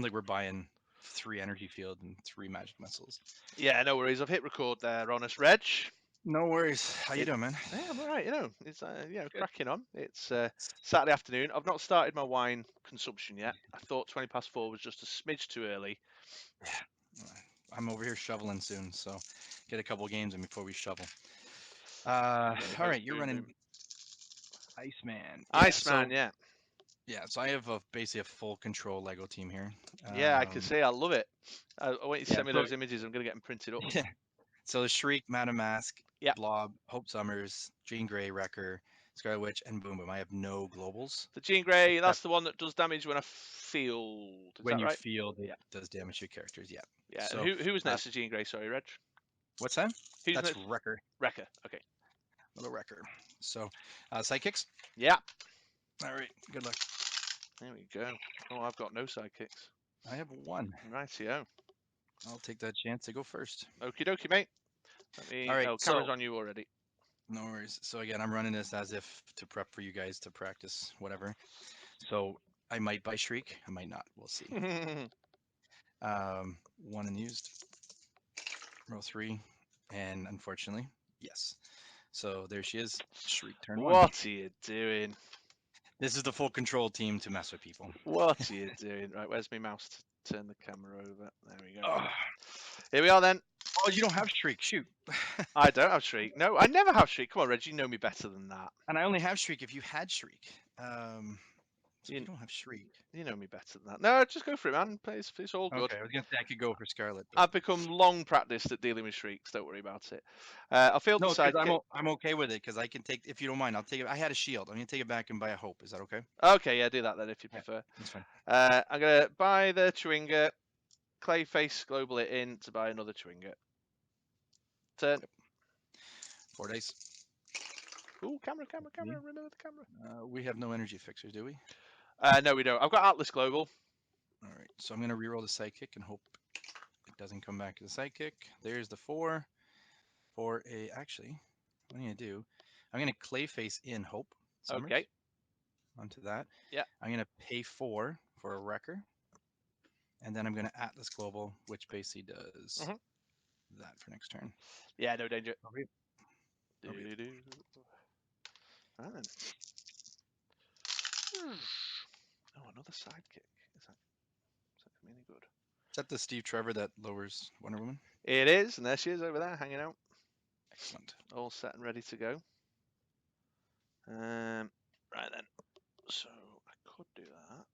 like we're buying 3 energy field and 3 magic missiles. Yeah, no worries. I've hit record there, honest Reg. No worries. How you doing, man? Yeah, I'm all right. It's cracking on. It's Saturday afternoon. I've not started my wine consumption yet. I thought 20 past 4 was just a smidge too early. Yeah, I'm over here shoveling soon, so get a couple games in before we shovel. All right, you're running Iceman. Iceman, yeah. Yeah, so I have basically a full control Lego team here. Yeah, I can see. I love it. I want you to yeah, send me so- those images. I'm going to get them printed up. Yeah. So the Shriek, Madam Mask, Yeah. Blob, Hope Summers, Jean Grey, Wrecker, Scarlet Witch, and Boom Boom. I have no globals. The Jean Grey, that's the one that does damage when I field. Is When that you right? field, it does damage to your characters. Yeah. Yeah. So And who was next to Jean Grey? Sorry, Reg. what's that? Who's That's next? Wrecker. Wrecker. Okay. Little Wrecker. So sidekicks. Yeah. All right. Good luck. There we go. Oh, I've got no sidekicks. I have 1. Rightio. I'll take that chance to go first. Okie dokie, mate. All right, Camera's on you already. No worries. So again, I'm running this as if to prep for you guys to practice whatever. So I might buy Shriek. I might not. We'll see. 1 unused. Row 3. And unfortunately, yes. So there she is. Shriek turn 1. What are you doing? This is the full control team to mess with people. What are you doing? Right, where's my mouse to turn the camera over? There we go. Oh, Here we are then. oh you don't have Shriek. Shoot. I don't have Shriek. No, I never have Shriek. Come on, Reg, you know me better than that. And I only have Shriek if you had Shriek. So you don't have Shriek. You know me better than that. No, just go for it, man. It's all good. Okay, I was going to say I could go for Scarlet. But... I've become long practiced at dealing with Shrieks. Don't worry about it. I'll field the sidekick. I'm okay with it because I can take, if you don't mind, I'll take it. I had a shield. I'm going to take it back and buy a Hope. Is that okay? Okay, yeah, do that then if you prefer. That's fine. I'm going to buy the Chewinga, Clayface, global it in to buy another Chewinga. Turn. Yep. 4 days. Ooh, camera. Remember the camera. We have no energy fixers, do we? No, we don't. I've got Atlas Global. All right, so I'm going to reroll the sidekick and hope it doesn't come back as a sidekick. There's the 4. For a, actually, what I'm going to do, I'm going to Clayface in Hope Summers. Okay. Onto that. Yeah. I'm going to pay 4 for a Wrecker. And then I'm going to Atlas Global, which basically does that for next turn. Yeah, no danger. Okay. Right then. Oh, another sidekick. Is that really good? Is that the Steve Trevor that lowers Wonder Woman? It is, and there she is over there, hanging out. Excellent. All set and ready to go. Right then. So I could do that.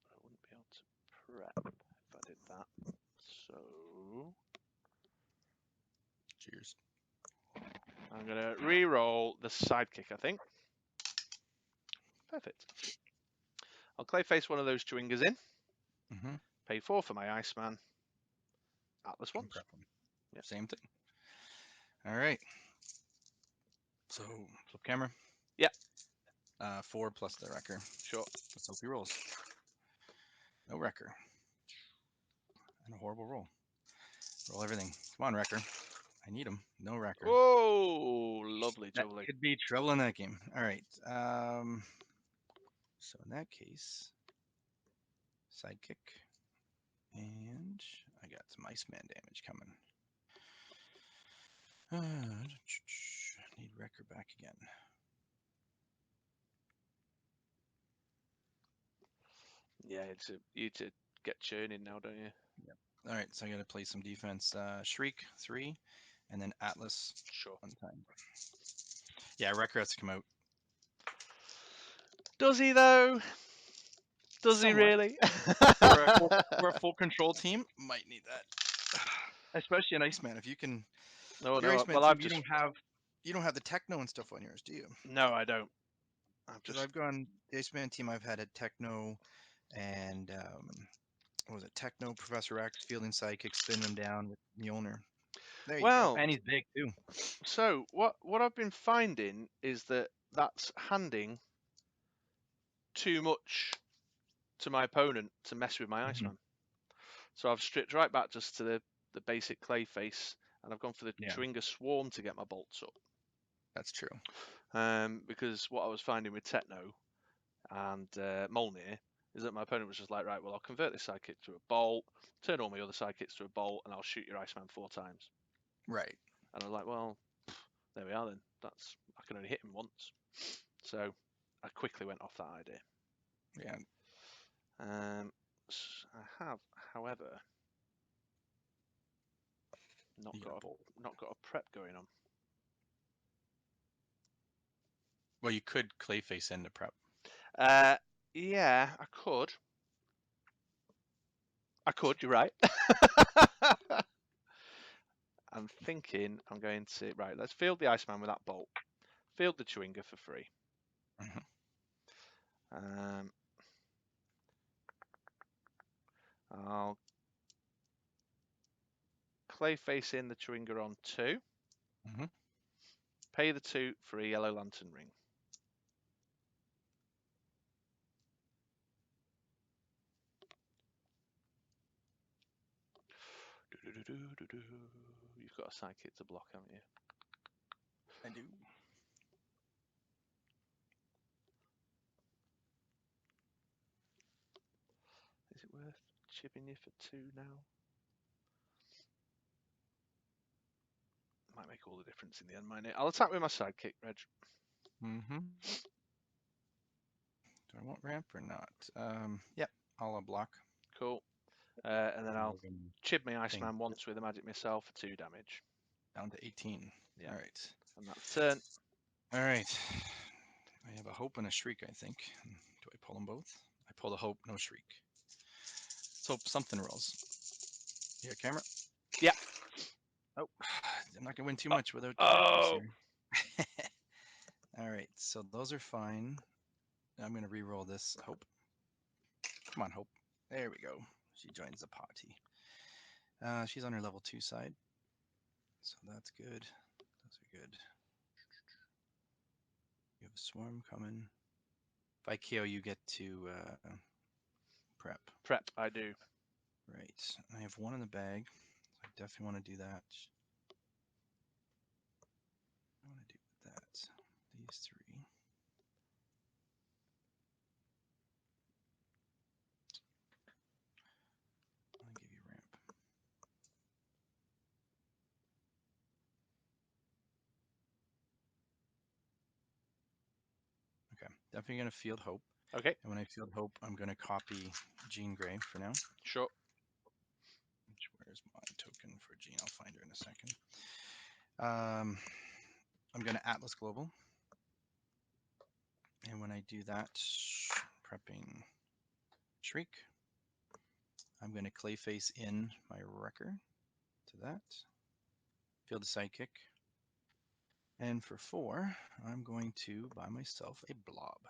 But I wouldn't be able to prep if I did that. So Cheers. I'm going to re-roll the sidekick, I think. Perfect. I'll Clayface one of those Chewingas in. Pay 4 for my Iceman. Atlas ones. Yep. Same thing. All right. So, flip camera. Yep. 4 plus the Wrecker. Sure. Let's hope he rolls. No Wrecker. And a horrible roll. Roll everything. Come on, Wrecker. I need him. No Wrecker. Oh, lovely, that lovely. Could be trouble in that game. All right. So in that case, sidekick. And I got some Iceman damage coming. Need Wrecker back again. Yeah, you to get churning now, don't you? Yep. All right, so I got to play some defense. Shriek 3, and then Atlas. Sure. 1 time. Yeah, Wrecker has to come out. Does he though? Does he really? For a full control team, might need that. Especially an Iceman. If you can. No, your no. Iceman Well, team, you don't have the techno and stuff on yours, do you? No, I don't. I've gone the Iceman team. I've had a techno, and what was it? Techno, Professor X, fielding sidekick, spinning him down with Mjolnir. There you go. And he's big too. So what I've been finding is that's handing too much to my opponent to mess with my Iceman. So I've stripped right back just to the basic Clayface, and I've gone for the Chewinga Swarm to get my bolts up. That's true. Because what I was finding with Techno, and Molnir is that my opponent was just like, right, well, I'll convert this sidekick to a bolt, turn all my other sidekicks to a bolt, and I'll shoot your Iceman 4 times. Right. And I was like, well, there we are then. I can only hit him once. So I quickly went off that idea. Yeah. I have, however, not You got a bolt. got a prep going on. Well, you could Clayface into prep. Yeah, I could. You're right. I'm thinking I'm going to right. Let's field the Iceman with that bolt. Field the Chewinga for free. Mhm. I'll Clayface in the Chewinga on 2. Mhm. Pay the 2 for a Yellow Lantern ring. You've got a sidekick to block, haven't you? I do. Is it worth chipping you for 2 now? Might make all the difference in the end, mightn't it? I'll attack with my sidekick, Reg. Mm-hmm. Do I want ramp or not? Yep. I'll block. Cool. And then I'll Logan chip my ping Iceman once with a magic missile for 2 damage. down to 18. Yeah. All right. And that's turn. All right. I have a hope and a shriek, I think. Do I pull them both? I pull the hope, no shriek. Let's hope something rolls. Yeah, camera? Yeah. Oh, I'm not going to win too much without Oh! here. All right, so those are fine. I'm going to re-roll this hope. Come on, hope. There we go. She joins the party. She's on her level 2 side. So that's good. Those are good. You have a swarm coming. If I KO, you get to prep. Prep, I do. Right. I have 1 in the bag. So I definitely want to do that. I want to do that. These 3. I'll give you ramp. Okay. Definitely going to field hope. Okay. And when I field hope, I'm going to copy Jean Grey for now. Sure. Where's my token for Jean? I'll find her in a second. I'm going to Atlas Global. And when I do that, prepping Shriek, I'm going to Clayface in my Wrecker to that. Field a Sidekick. And for 4, I'm going to buy myself a Blob.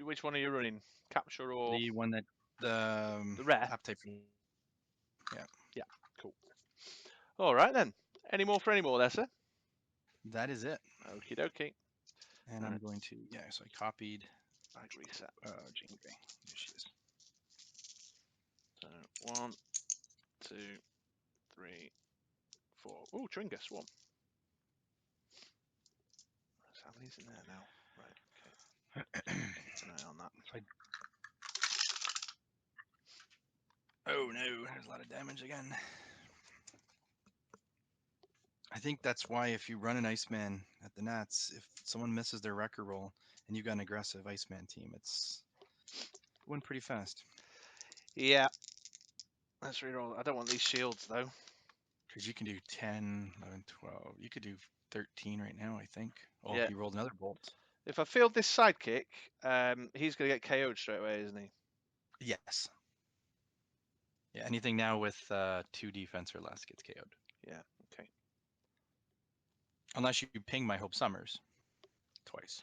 Which one are you running? Capture or The one that the rare? Appetite. Yeah. Yeah. Cool. All right then. Any more for any more there, sir? That is it. Okie dokie. And I'm going to, so I copied Bag reset. Jean Grey. There she is. So 1, 2, 3, 4. Oh, Chewinga swarm. So how many's in there now? Right. Okay. Keep an eye on that. Oh no, there's a lot of damage again. I think that's why if you run an Iceman at the Nats, if someone misses their Wrecker roll and you got an aggressive Iceman team, it's win pretty fast. Yeah. Let's reroll. I don't want these shields though. Because you can do 10, 11, 12. You could do 13 right now, I think. Oh, Yeah. he rolled another bolt. If I field this sidekick, he's going to get KO'd straight away, isn't he? Yes. Yeah, anything now with 2 defense or less gets KO'd. Yeah, okay. Unless you ping my Hope Summers twice.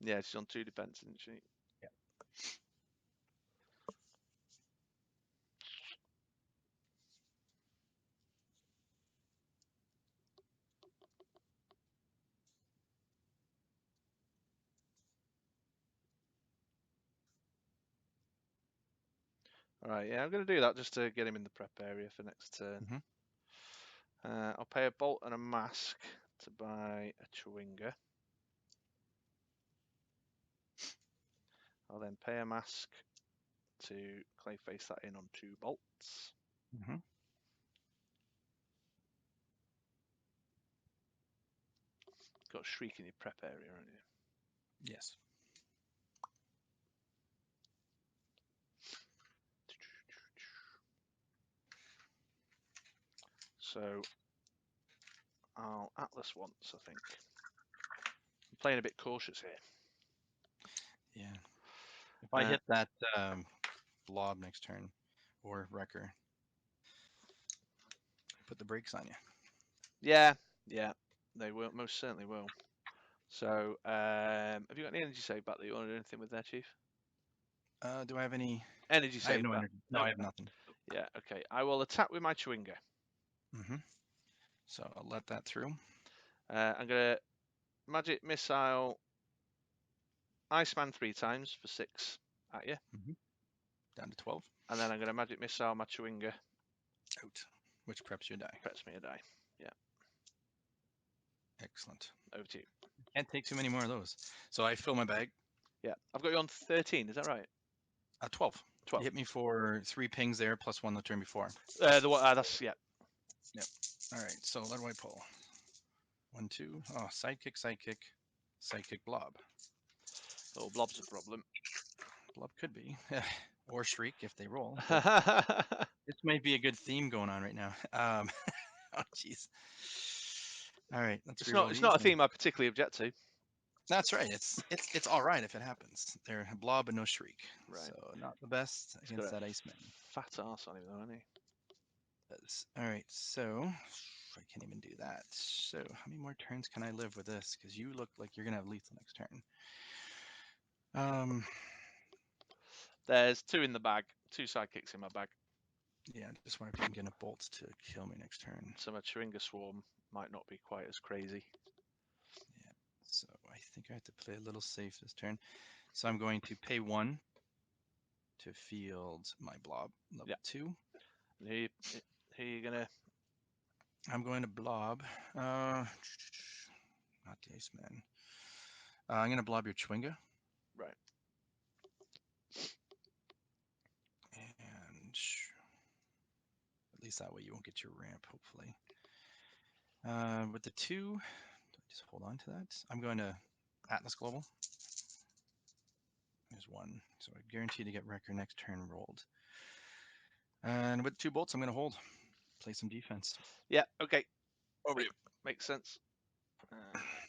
Yeah, she's on 2 defense, isn't she? Yeah. All right, yeah, I'm going to do that just to get him in the prep area for next turn. Mm-hmm. I'll pay a bolt and a mask to buy a Chewinga. I'll then pay a mask to clay face that in on 2 bolts. Mm-hmm. Got Shriek in your prep area, haven't you? Yes. So I'll Atlas once, I think. I'm playing a bit cautious here. Yeah. If I hit that blob next turn, or wrecker, put the brakes on you. Yeah, they will, most certainly will. So, have you got any energy save back that you want to do anything with there, Chief? Do I have any energy save? I have no back? energy. No, Nope. I have nothing. Yeah, okay. I will attack with my Chewinga. Mm-hmm. So I'll let that through. I'm gonna magic missile Iceman 3 times for 6 at you. Mm-hmm. Down to 12. And then I'm gonna magic missile my Chewinga. Out. Which preps you a die. Preps me a die. Yeah. Excellent. Over to you. Can't take too many more of those. So I fill my bag. Yeah. I've got you on 13, is that right? 12. 12. You hit me for 3 pings there, plus 1 the turn before. That's, yeah. Yep. All right, so let do I pull? 1, 2. Oh, sidekick, sidekick, sidekick, blob. Oh, blob's a problem. Blob could be. Or shriek if they roll. This might be a good theme going on right now. Oh, jeez. All right, let's It's reroll not. It's these. not a theme I particularly object to. That's right. It's all right if it happens. They're a blob and no shriek. Right. So not the best He's against got that a Iceman. fat ass on him, though, hasn't he? All right, so I can't even do that. So how many more turns can I live with this? Because you look like you're gonna have lethal next turn. There's 2 in the bag. 2 sidekicks in my bag. Yeah, just wonder if you can get enough bolts to kill me next turn. So my Chewinga Swarm might not be quite as crazy. Yeah, so I think I have to play a little safe this turn. So I'm going to pay 1 to field my blob level 2. Here you're gonna. I'm going to blob. Not the Iceman. I'm going to blob your Chewinga. Right. And at least that way you won't get your ramp, hopefully. With the 2, just hold on to that. I'm going to Atlas Global. There's 1. So I guarantee to get Wrecker next turn rolled. And with 2 bolts, I'm going to hold. Play some defense. Yeah, okay. Over you. Makes sense.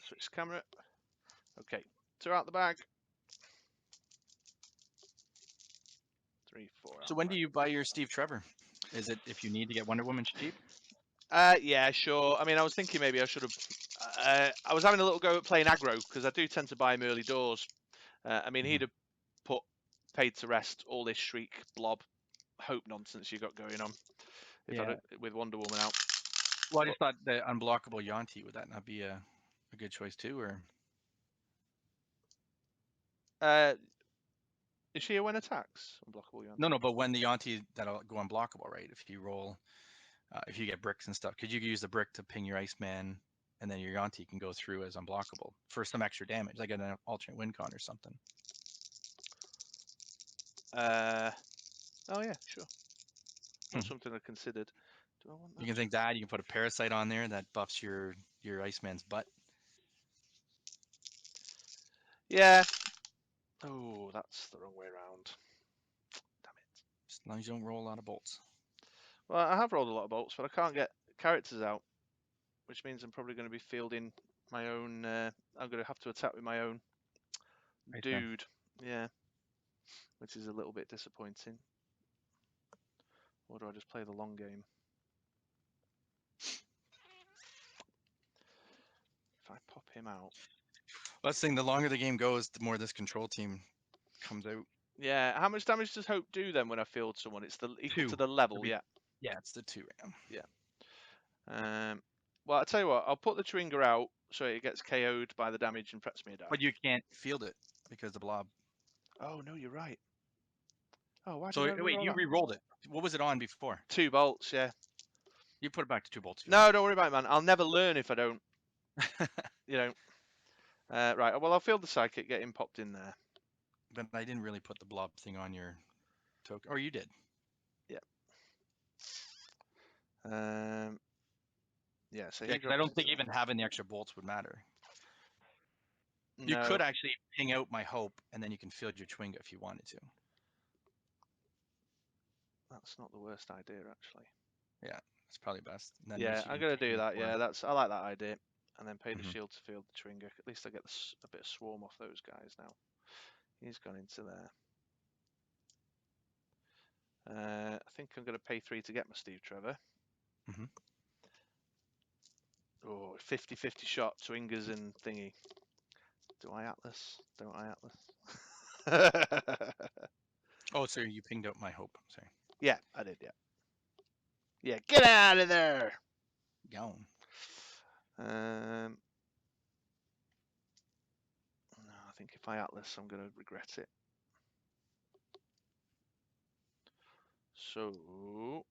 Switch camera. Okay. 2 out the bag. 3, 4 out. So when do you buy your Steve Trevor? Is it if you need to get Wonder Woman cheap? Yeah, sure. I mean, I was thinking maybe I should have. I was having a little go at playing aggro because I do tend to buy him early doors. I mean, he'd have paid to rest all this Shriek blob hope nonsense you got going on if Yeah. with Wonder Woman out. Well, I just thought the unblockable Yanti, would that not be a good choice too, or? Is she a when attacks? Unblockable Yanti? No, but when the Yanti, that'll go unblockable, right? If you roll, if you get bricks and stuff, because you could use the brick to ping your Iceman, and then your Yanti can go through as unblockable for some extra damage, like an alternate win con or something. Oh yeah, sure. Not something I considered. Do I want that? You can think that you can put a parasite on there that buffs your Iceman's butt. Yeah. Oh, that's the wrong way around. Damn it. As long as you don't roll a lot of bolts. Well, I have rolled a lot of bolts, but I can't get characters out, which means I'm probably going to be fielding my own. I'm going to have to attack with my own dude. Yeah. Which is a little bit disappointing. Or do I just play the long game? If I pop him out. Let's think the longer the game goes, the more this control team comes out. Yeah. How much damage does Hope do then when I field someone? It's the equal 2. to the level, yeah. Yeah, it's the 2 ram. Yeah. Well, I'll tell you what. I'll put the Chewinga out so it gets KO'd by the damage and preps me a die. But you can't field it because the blob. Oh no, you're right. Oh, why So did I wait, you re-rolled it. What was it on before? 2 bolts, yeah. You put it back to 2 bolts. No, don't worry about it, man. I'll never learn if I don't. You know. Right. Well, I'll field the psychic, get him popped in there. But I didn't really put the blob thing on your token. Or you did. Yeah, so Yeah, he because I drops don't think into even having the extra bolts would matter. there. You No, could actually ping out my hope, and then you can field your Chwinga if you wanted to. that's not the worst idea, actually. Yeah, it's probably best. And then at Yeah, least you I'm can gonna ping do that. for- Yeah, I like that idea. And then pay the Mhm. shield to field the Chwinga. At least I get a bit of swarm off those guys now. He's gone into there. I think I'm gonna pay 3 to get my Steve Trevor. Mhm. Oh, 50-50 shot, Chwingas and thingy. Do I Atlas? Don't I Atlas? Oh, sorry, you pinged out my hope. Sorry. Yeah, I did. Yeah. Yeah, get out of there. Gone. No, I think if I Atlas, I'm going to regret it. So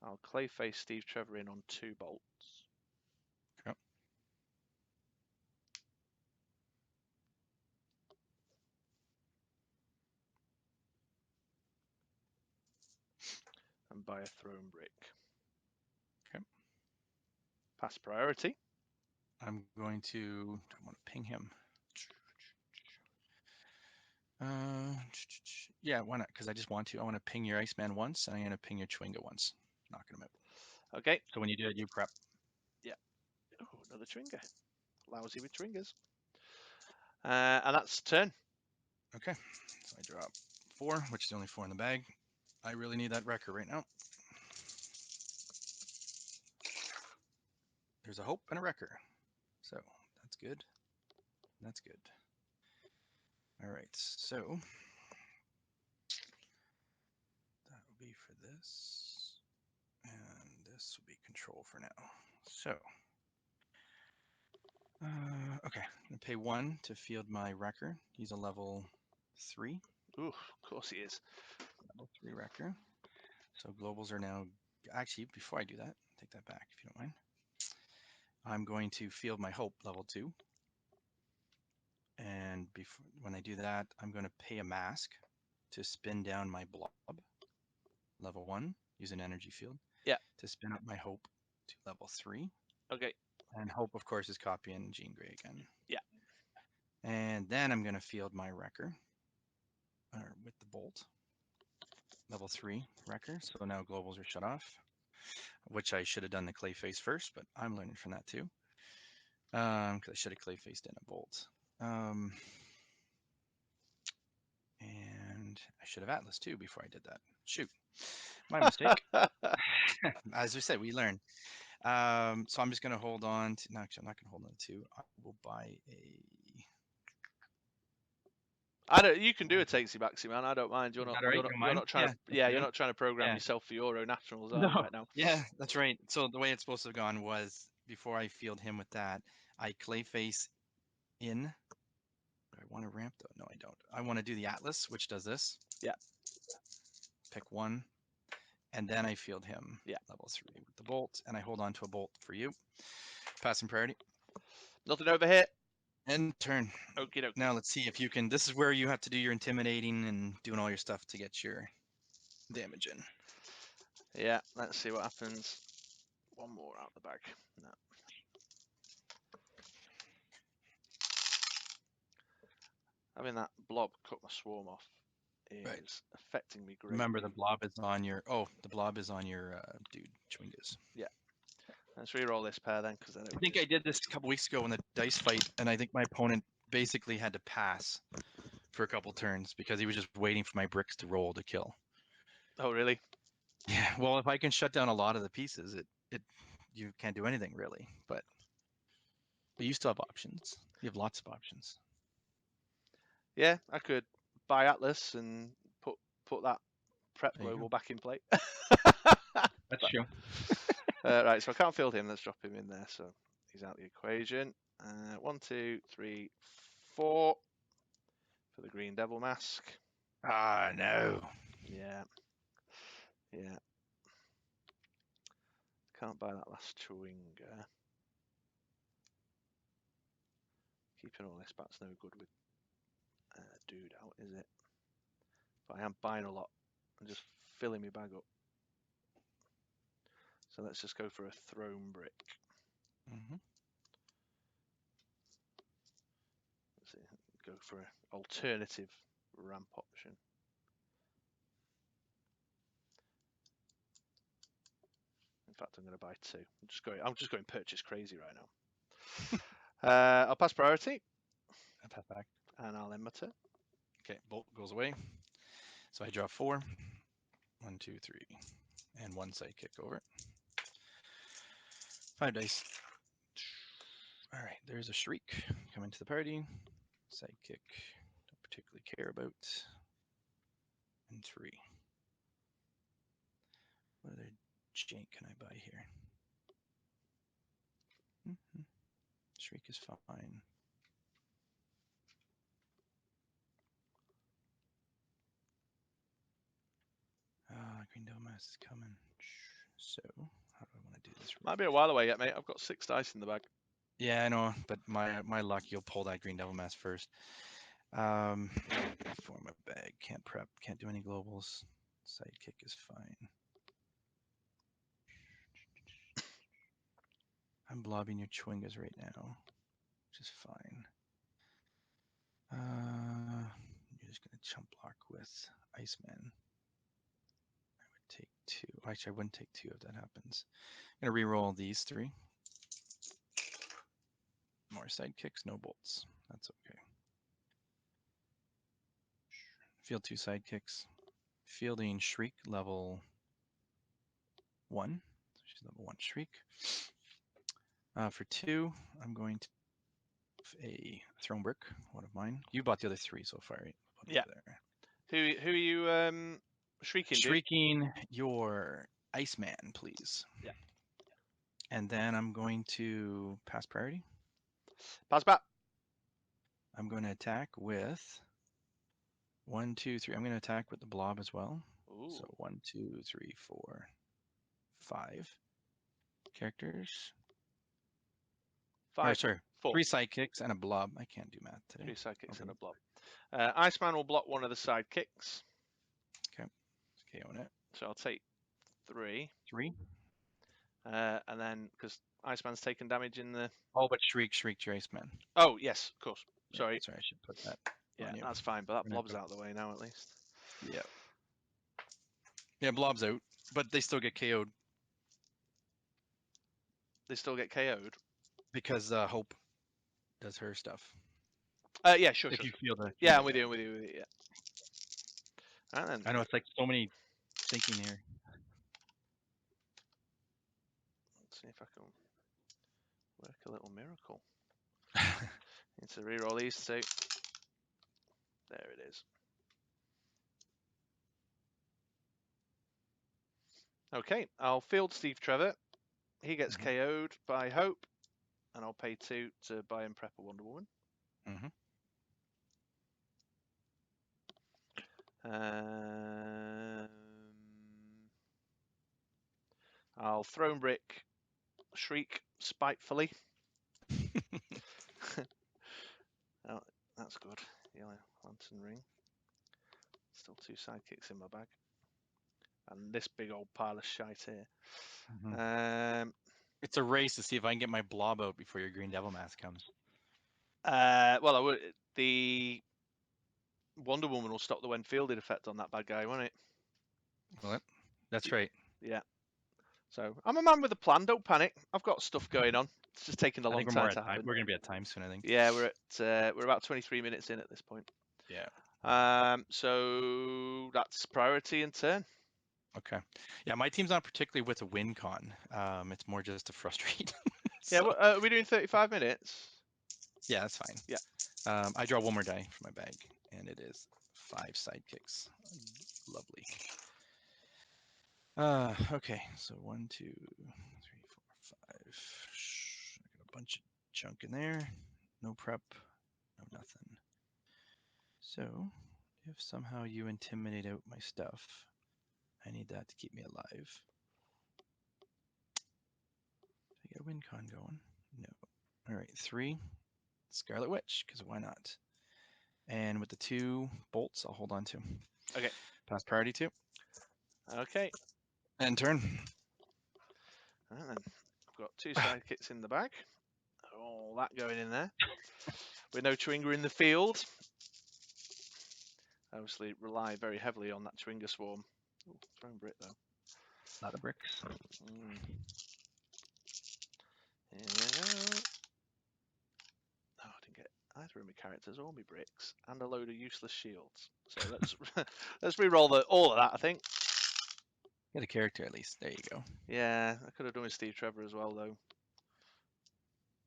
I'll Clayface Steve Trevor in on 2 bolts. Yep. And buy a throne brick. Okay. Pass priority. I'm going to. I want to ping him. Yeah, why not? Because I just want to. I want to ping your Iceman once, and I'm going to ping your Chwinga once. Knocking him out. Okay. So when you do it, you prep. Yeah. Oh, another Chwinga. Lousy with Chwingas. And that's turn. Okay. So I drop 4, which is the only 4 in the bag. I really need that wrecker right now. There's a hope and a wrecker. So that's good. That's good. All right. So that will be for this. And this will be control for now. So, okay. I'm going to pay 1 to field my wrecker. He's a level 3. Ooh, of course he is. Level 3 wrecker. So globals are now. Actually, before I do that, take that back if you don't mind. I'm going to field my hope level 2. And before, when I do that, I'm going to pay a mask to spin down my blob, level 1, use an energy field. Yeah. To spin up my hope to level 3. Okay. And hope, of course, is copying Jean Grey again. Yeah. And then I'm going to field my wrecker with the bolt, level 3 wrecker. So now globals are shut off, which I should have done the clay face first, but I'm learning from that too. Because I should have clay faced in a bolt. And I should have Atlas too before I did that. Shoot, my mistake. As we said, we learn. So I'm just going to hold on to. No, actually, I'm not going to hold on to 2. I will buy a. I don't. You can do a takesy backsy, man. I don't mind. You're Is not. that all right? You don't You're mind? not trying to. Let's Yeah, do you're it. not trying to program Yeah. yourself for Euro Nationals, are No. you, right now? Yeah, that's right. So the way it's supposed to have gone was before I field him with that, I clay face in. Do I want to ramp though? No, I don't. I want to do the Atlas, which does this. Yeah. Pick 1, and then I field him. Yeah. Level 3 with the bolt, and I hold on to a bolt for you. Passing priority. Nothing over here. End turn. Okie dokie. Now let's see if you can. This is where you have to do your intimidating and doing all your stuff to get your damage in. Yeah, let's see what happens. One more out the bag. No. Having that blob cut my swarm off is Right. affecting me greatly. Remember, the blob is on your. Oh, the blob is on your dude Chwingas. Yeah. Let's re-roll this pair then, because I think I did this a couple weeks ago in the dice fight, and I think my opponent basically had to pass for a couple turns because he was just waiting for my bricks to roll to kill. Oh, really? Yeah. Well, if I can shut down a lot of the pieces, it you can't do anything really. But you still have options. You have lots of options. Yeah, I could buy Atlas and put that prep There you global go. back in play. That's true. Right, so I can't field him. Let's drop him in there. So he's out the equation. 1, 2, 3, 4 for the green devil mask. Ah, no. Yeah. Yeah. Can't buy that last Chwinga. Keeping all this back's no good with dude out, is it? But I am buying a lot and just filling my bag up. So let's just go for a thrown brick. Mm-hmm. Let's see, go for an alternative ramp option. In fact, I'm going to buy 2. I'm just going purchase crazy right now. I'll pass priority. I pass back. And I'll end my turn. Okay, bolt goes away. So I draw 4. 1, 2, 3. And 1 sidekick over it. 5 dice. All right, there's a shriek coming to the party. Sidekick, don't particularly care about. And 3. What other jank can I buy here? Mm-hmm. Shriek is fine. Green Domas is coming. So, how do I want to do this? Might be a while away yet, mate. I've got 6 dice in the bag. Yeah, I know, but my luck, you'll pull that Green Devil Mask first. Form a bag. Can't prep. Can't do any globals. Sidekick is fine. I'm blobbing your Chwingas right now, which is fine. You're just gonna chump block with Iceman. I would take 2. Actually, I wouldn't take 2 if that happens. I'm gonna re-roll these 3. More sidekicks, no bolts. That's okay. Field 2 sidekicks. Fielding Shriek level 1. So she's level 1 Shriek. For 2, I'm going to have a Throne Brick, one of mine. You bought the other 3 so far, right? Yeah. There. Who are you shrieking, dude? Shrieking your Iceman, please. Yeah. And then I'm going to pass priority. Pass back. I'm going to attack with 1, 2, 3. I'm going to attack with the blob as well. Ooh. So 1, 2, 3, 4, 5 characters. 5. Or, sorry, 4. 3 sidekicks and a blob. I can't do math today. 3 sidekicks and a blob. Iceman will block one of the sidekicks. Okay. KOing it. So I'll take 3. 3. And then, because Iceman's taken damage in the... Oh, but Shriek your Iceman. Oh, yes, of course. Yeah, Sorry. Sorry, I should put that Yeah, on you. that's fine, but that blob's out of the way now, at least. Yeah. Yeah, blob's out, but they still get KO'd. They still get KO'd? Because Hope does her stuff. Yeah, sure, If you feel the... Yeah, I'm with you, yeah. And then, I know, it's like so many thinking here. let's see if I can work a little miracle. Need to reroll these 2. There it is. Okay, I'll field Steve Trevor. He gets KO'd by Hope, and I'll pay 2 to buy and prep a Wonder Woman. I'll Throne Brick Shriek spitefully. Oh, that's good. Yellow Lantern Ring. Still 2 sidekicks in my bag. And this big old pile of shite here. It's a race to see if I can get my blob out before your Green Devil Mask comes. Well, the Wonder Woman will stop the when fielded effect on that bad guy, won't it? What? That's right. Yeah. So I'm a man with a plan. Don't panic. I've got stuff going on. It's just taking a long time to happen. We're gonna be at time soon, I think. Yeah, we're about 23 minutes in at this point. Yeah. So that's priority and turn. Okay. Yeah, my team's not particularly with a win con. It's more just to frustrate. Yeah. Are we doing 35 minutes? Yeah, that's fine. Yeah. I draw 1 more die from my bag, and it is 5 sidekicks. Lovely. Okay, so 1, 2, 3, 4, 5. I got a bunch of junk in there. No prep, no nothing. So, if somehow you intimidate out my stuff, I need that to keep me alive. Did I get a win con going? No. All right, 3. Scarlet Witch, because why not? And with the 2 bolts, I'll hold on to. Okay. Pass priority 2. Okay. And turn. And then I've got 2 sidekicks in the bag. All that going in there. With no Chewinga in the field. I obviously rely very heavily on that Chewinga swarm. Ooh, throwing brick though. A lot of bricks. Here we go. Oh, I didn't get either of my characters or my bricks, and a load of useless shields. So let's let's re-roll all of that. I think. Get a character at least. There you go. Yeah, I could have done with Steve Trevor as well though.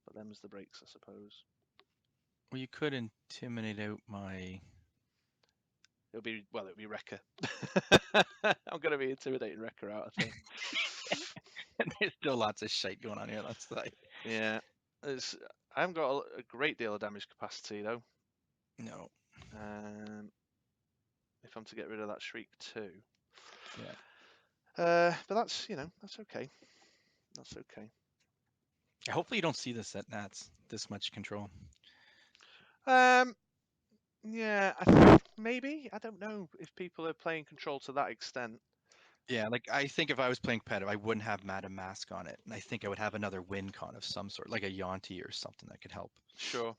But them's the breaks, I suppose. Well, you could intimidate out my. It'll be Wrecker. I'm gonna be intimidating Wrecker out, I think. There's still lots of shite going on here. Let's say. Yeah, I haven't got a great deal of damage capacity though. No. If I'm to get rid of that Shriek too. Yeah. But that's that's okay. That's okay. Hopefully you don't see this at Nats. This much control. Yeah, I think maybe. I don't know if people are playing control to that extent. Yeah, like I think if I was playing competitive, I wouldn't have Madam Mask on it, and I think I would have another win con of some sort, like a Yonti or something that could help. Sure.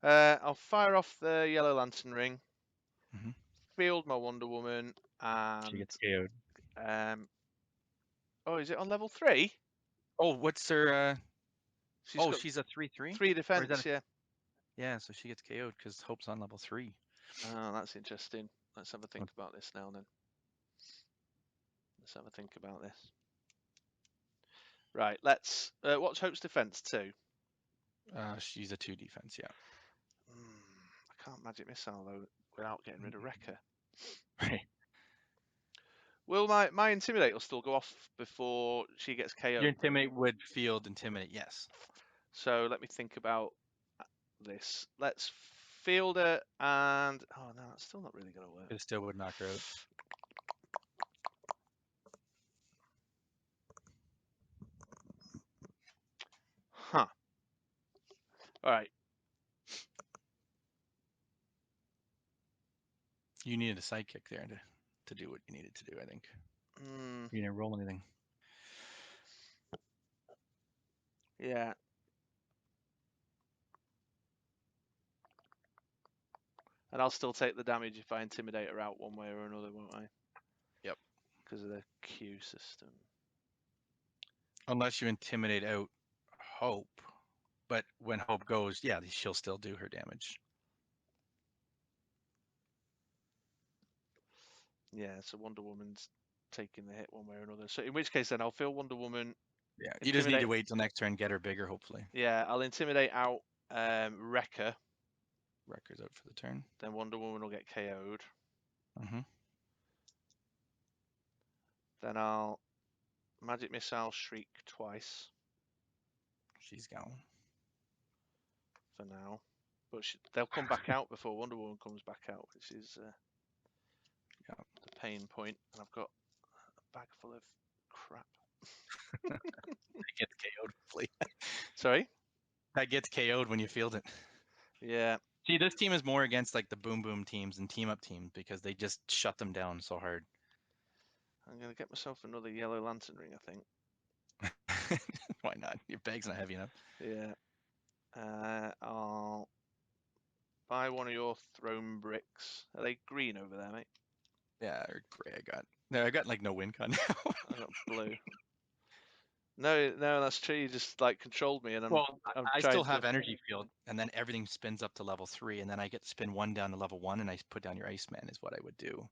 I'll fire off the Yellow Lantern Ring, field my Wonder Woman, and She gets KO'd. Oh, is it on level 3? Oh, what's her? She's She's a 3/3. 3 defense. Yeah. Yeah, so she gets KO'd because Hope's on level 3. Oh, that's interesting. Let's have a think about this now then. Let's have a think about this. Right, let's. What's Hope's defense 2? She's a 2 defense, yeah. I can't magic missile though without getting rid of Wrecker. Right. Will my intimidate will still go off before she gets KO'd? Your intimidate would field intimidate, yes. So let me think about this. Let's field it, and oh no, that's still not really going to work. It still would knock her out. Huh. All right. You needed a sidekick there to do what you needed to do, I think. You didn't roll anything. Yeah. And I'll still take the damage if I intimidate her out one way or another, won't I? Yep. Because of the Q system. Unless you intimidate out Hope. But when Hope goes, yeah, she'll still do her damage. Yeah, so Wonder Woman's taking the hit one way or another. So in which case then I'll feel Wonder Woman. Yeah, you just need to wait till next turn, get her bigger, hopefully. Yeah, I'll intimidate out Wrecker. Wrecker's out for the turn. Then Wonder Woman will get KO'd. Then I'll Magic Missile Shriek twice. She's gone. For now. But they'll come back out before Wonder Woman comes back out, which is the pain point. And I've got a bag full of crap. That gets KO'd, hopefully. Sorry? That gets KO'd when you field it. Yeah. See, this team is more against like the boom boom teams and team up teams because they just shut them down so hard. I'm going to get myself another Yellow Lantern Ring, I think. Why not? Your bag's not heavy enough. Yeah. I'll buy one of your throne bricks. Are they green over there, mate? Yeah, or gray I got. No, I got like no win con now. I got blue. No, that's true. You just like controlled me, and I still have energy field, and then everything spins up to level 3, and then I get to spin 1 down to level 1, and I put down your Iceman is what I would do.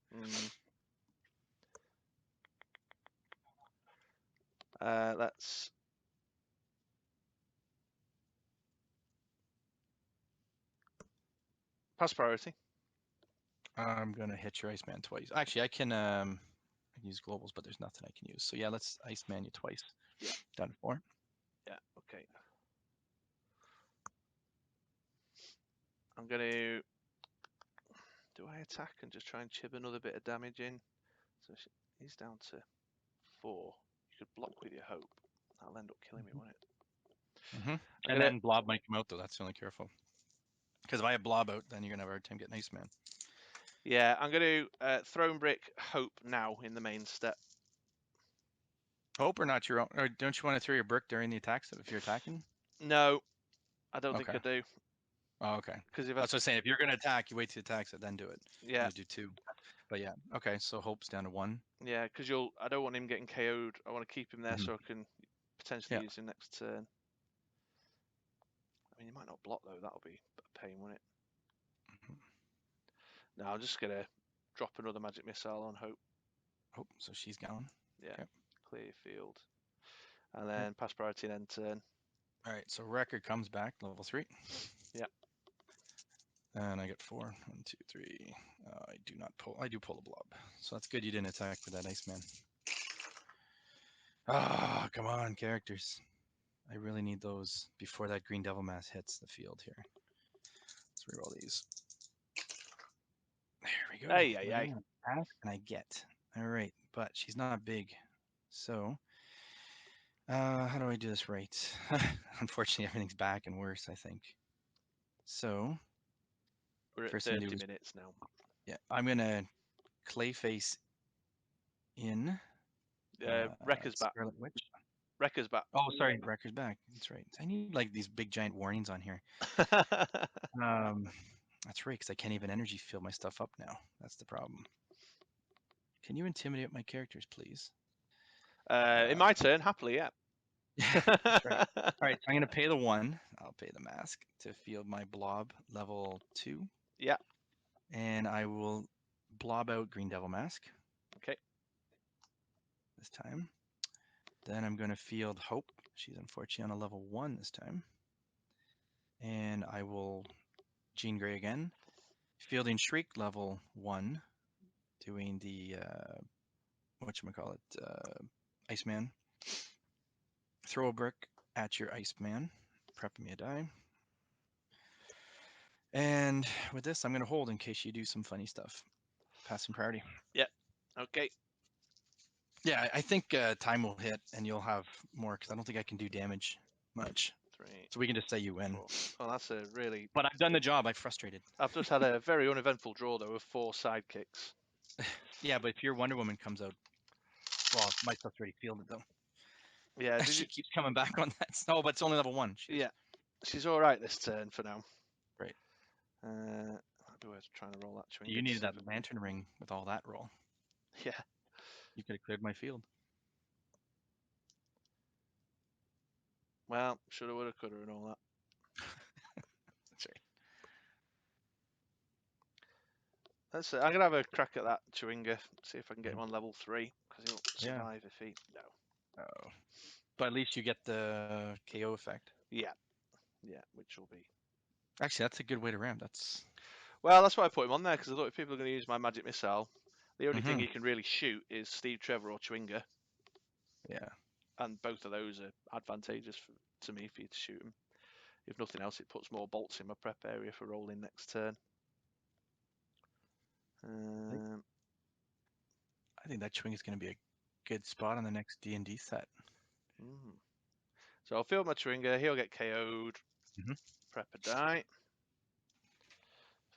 Let's. Pass priority. I'm gonna hit your Iceman twice. Actually, I can use globals, but there's nothing I can use. So yeah, let's Iceman you twice. Yeah. Done 4. Yeah. Okay. I'm gonna. Do I attack and just try and chip another bit of damage in? So he's down to 4. You could block with your Hope. That'll end up killing me, won't it? Mm-hmm. I'm And gonna then blob might come out though. That's the only careful. Because if I have blob out, then you're gonna have a hard time getting Iceman. I'm gonna throne brick hope now in the main step. Hope or not your own, or don't you want to throw your brick during the attacks if you're attacking? No, I don't think Okay. I do Oh, okay. because if I That's what I'm saying. If you're gonna attack, you wait till attacks it, then do it. yeah You do two. But yeah, okay. So hope's down to one. yeah because I don't want him getting KO'd. I want to keep him there Mhm. so I can potentially Yeah. use him next turn. I mean, he might not block though. That'll be a pain, won't it? Mhm. No, I'm just gonna drop another magic missile on hope. Oh, so she's gone. Yeah, Okay. clear field, and then pass priority and end turn. All right. So record comes back level 3. Yeah. And I get 4. 1, 2, 3. I do not pull. I do pull a blob. So that's good. You didn't attack with that Iceman. Ah, come on, characters. I really need those before that green devil mass hits the field here. Let's reroll these. There we go. Hey, What do you want? Ask and I get. All right, but she's not big. So, how do I do this right? Unfortunately, everything's back and worse, I think. So, We're at first thing I 30 do is, minutes now. yeah, I'm going to Clayface in Wrecker's back. Scarlet Witch. Wrecker's back. Oh, sorry, Wrecker's back. That's right. I need like these big giant warnings on here. Um, that's right, because I can't even energy field my stuff up now. That's the problem. Can you intimidate my characters, please? In my turn, happily, yeah. Yeah, that's right. All right, so I'm gonna pay the 1. I'll pay the mask to field my blob level 2. Yeah. And I will blob out Green Devil Mask. Okay. This time. Then I'm gonna field Hope. She's unfortunately on a level 1 this time. And I will Jean Grey again. Fielding Shriek level 1. Doing the whatchamacallit, Iceman. Throw a brick at your Iceman. Prep me a die. And with this, I'm going to hold in case you do some funny stuff. Passing priority. Okay. Yeah, I think time will hit and you'll have more because I don't think I can do damage much. 3, So we can just say you win. 4. Well, that's a really. But I've done the job. I'm frustrated. I've just had a very uneventful draw though of 4 sidekicks. Yeah, but if your Wonder Woman comes out, well, my stuff's already fielded though. Yeah. She keeps coming back on that. Oh, but it's only level 1. Yeah. She's all right this turn for now. Right. Might be worth trying to roll that. You needed that lantern ring with all that roll. Yeah. You could have cleared my field. Well, shoulda, woulda, coulda, and all that. That's right. I'm gonna have a crack at that Chewinga. See if I can get him on level 3 because he'll Yeah. survive if he. No. Oh. But at least you get the KO effect. Yeah. Yeah, which will be. Actually, that's a good way to ram. That's Well, that's why I put him on there because I thought if people are going to use my magic missile, the only thing Mhm. he can really shoot is Steve Trevor or Chewinga, yeah. and both of those are advantageous to me for you to shoot him. If nothing else, it puts more bolts in my prep area for rolling next turn. I think that Chewing is going to be a good spot on the next D&D set. So I'll field my Chewinga. He'll get KO'd. Mhm. Prep a die.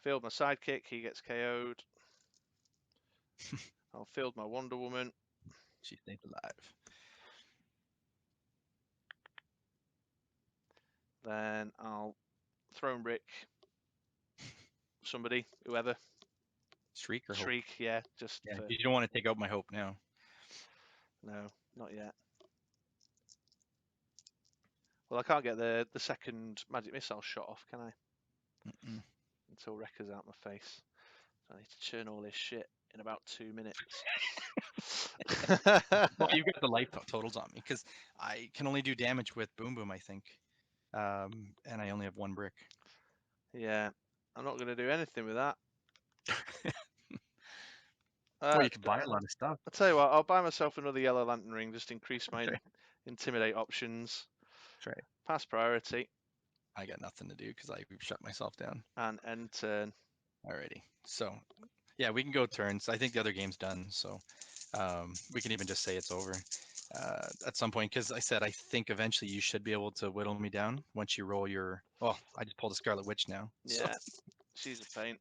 Field my sidekick. He gets KO'd. I'll field my Wonder Woman. She stays alive. Then I'll throne brick somebody, whoever. Shriek or Hope? Shriek, yeah. Just Yeah, for... you don't want to take out my Hope now. No, not yet. Well, I can't get the second magic missile shot off, can I? Mm-mm. Until Wrecker's out my face. So I need to churn all this shit in about 2 minutes. Well, you get the life totals on me because I can only do damage with Boom Boom, I think. And I only have 1 brick. Yeah, I'm not going to do anything with that. Well, you can buy a lot of stuff. I'll tell you what, I'll buy myself another yellow lantern ring, just increase my intimidate options. That's right. Pass priority. I got nothing to do because I shut myself down. And end turn. Alrighty. So, yeah, we can go turns. I think the other game's done, so we can even just say it's over. at some point, because I said I think eventually you should be able to whittle me down once you roll your. Oh, I just pulled a Scarlet Witch now. So Yeah, she's a pain.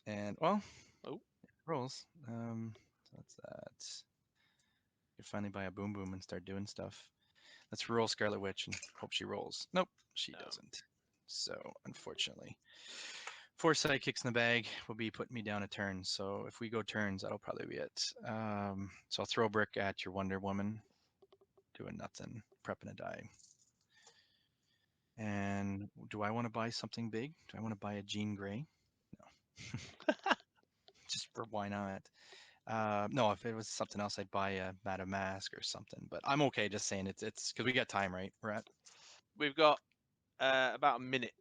and well, Oh, rolls. So that's that. You finally buy a boom boom and start doing stuff. Let's roll Scarlet Witch and hope she rolls. Nope, she no. doesn't. So unfortunately, 4 sidekicks in the bag will be putting me down a turn. So if we go turns, that'll probably be it. So I'll throw a brick at your Wonder Woman, doing nothing, prepping a die. And do I want to buy something big? Do I want to buy a Jean Grey? No, just for why not? No, if it was something else, I'd buy a Madame Mask or something. But I'm okay just saying it's because we got time, right? We're at. We've got about a minute.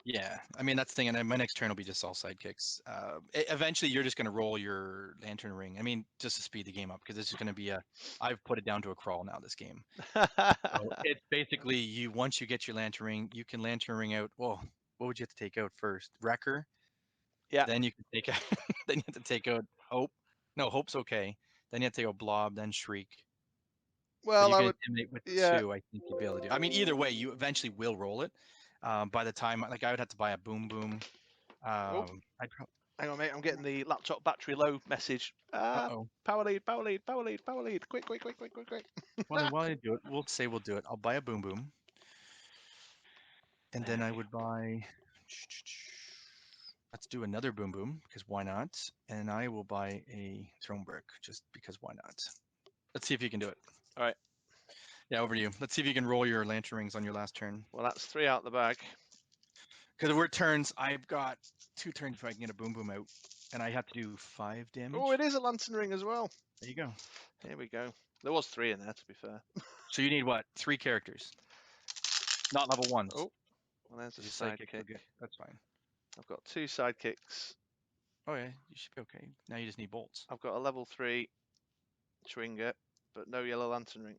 Yeah, I mean that's the thing, and then my next turn will be just all sidekicks. Eventually, you're just going to roll your lantern ring. I mean, just to speed the game up, because this is going to be a. I've put it down to a crawl now. This game, so it's basically you. Once you get your lantern ring, you can lantern ring out. Well, what would you have to take out first? Wrecker. Yeah. Then you can take out. Then you have to take out Hope. No, Hope's okay. Then you have to take out Blob, then Shriek. But Well, you I can would. intimidate with Yeah. two. I think you'd be able to do. I mean, either way, you eventually will roll it. By the time, like, I would have to buy a boom boom. Oh, I'd probably. hang on, mate. I'm getting the laptop battery low message. Uh-oh. Power lead, power lead, power lead, power lead. Quick, quick, quick, quick, quick, quick. Well, then while I do it, we'll say we'll do it. I'll buy a boom boom, and then There I we would buy. Let's do another boom boom because why not? And I will buy a throne brick just because why not? Let's see if you can do it. All right. Yeah, over to you. Let's see if you can roll your lantern rings on your last turn. Well, that's 3 out the bag. Because we're turns. I've got 2 turns before I can get a boom boom out, and I have to do 5 damage. Oh, it is a lantern ring as well. There you go. Here we go. There was 3 in there, to be fair. So you need what? 3 characters, not level ones. Oh, well, there's a Your psychic will sidekick. get. That's fine. I've got 2 sidekicks. Oh yeah, you should be okay. Now you just need bolts. I've got a level 3 Chewinga, but no yellow lantern ring.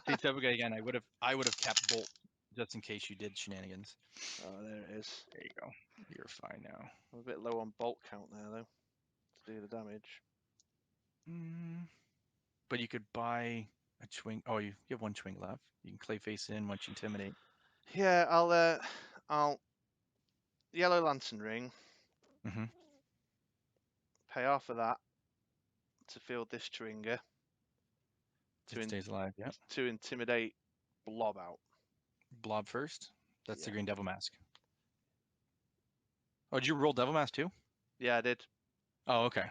See, so again, I would have kept bolt just in case you did shenanigans. Oh, there it is. There you go. You're fine now. I'm a bit low on bolt count there, though, to do the damage. But you could buy a Chwing. Oh, you have 1 Chwing left. You can Clayface in once you intimidate. Yeah, I'll yellow lantern ring. Mm-hmm. Pay half of that to field this Chewinga. It stays alive. Yeah. To intimidate Blob out. Blob first. That's the Yeah. green devil mask. Oh, did you roll devil mask too? Yeah, I did. Oh, okay.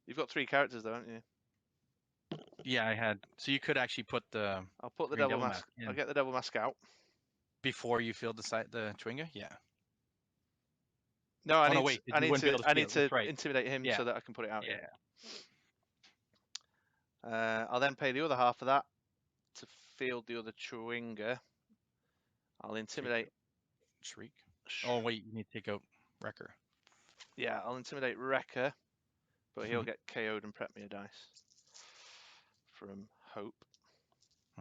You've got 3 characters though, haven't you? Yeah, I had. So you could actually put the I'll put the green devil devil mask. mask I'll in get the devil mask out. before you field the Chwinga. Yeah. No, I Oh, no, need. wait, I you need wouldn't be to. able to I steal need it, to that's right. intimidate him Yeah. so that I can put it out. Yeah. I'll then pay the other half of that to field the other Chewinga. I'll intimidate. Shriek. Oh wait, you need to take out Wrecker. Yeah, I'll intimidate Wrecker, but he'll get KO'd and prep me a dice from Hope.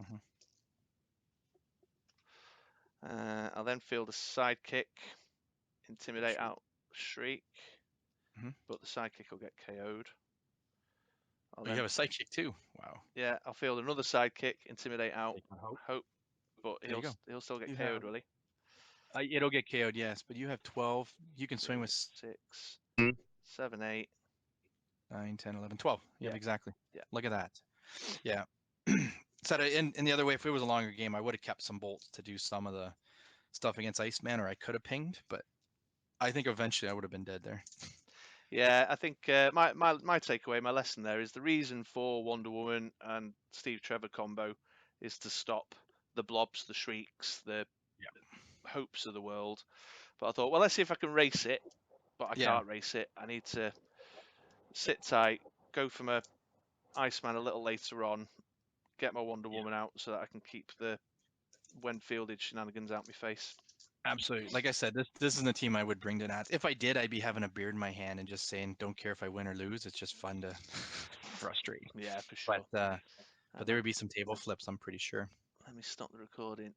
Mhm. I'll then field a sidekick, intimidate Shriek. out Shriek, Mhm. but the sidekick will get KO'd. Oh, you have a psychic too. Wow. Yeah, I'll field another sidekick, intimidate out Take my Hope. Hope, but There you go. he'll still get You KO'd, have- will he? It'll get KO'd, yes, but you have 12. You can swing with 6, Mm. 7, 8. 9, 10, 11, 12. You have Yeah. exactly. Yeah. Look at that. Yeah. So in the other way, if it was a longer game, I would have kept some bolts to do some of the stuff against Iceman, or I could have pinged, but I think eventually I would have been dead there. Yeah, I think my takeaway, my lesson there is the reason for Wonder Woman and Steve Trevor combo is to stop the blobs, the shrieks, the hopes of the world. But I thought, well, let's see if I can race it, but I can't race it. I need to sit tight, go for my Iceman a little later on, get my Wonder Woman out so that I can keep the when fielded shenanigans out my face. Absolutely. Like I said, this isn't the team I would bring to Nats. If I did, I'd be having a beard in my hand and just saying, "Don't care if I win or lose. It's just fun to frustrate." Yeah, for sure. But there would be some table flips. I'm pretty sure. Let me stop the recording.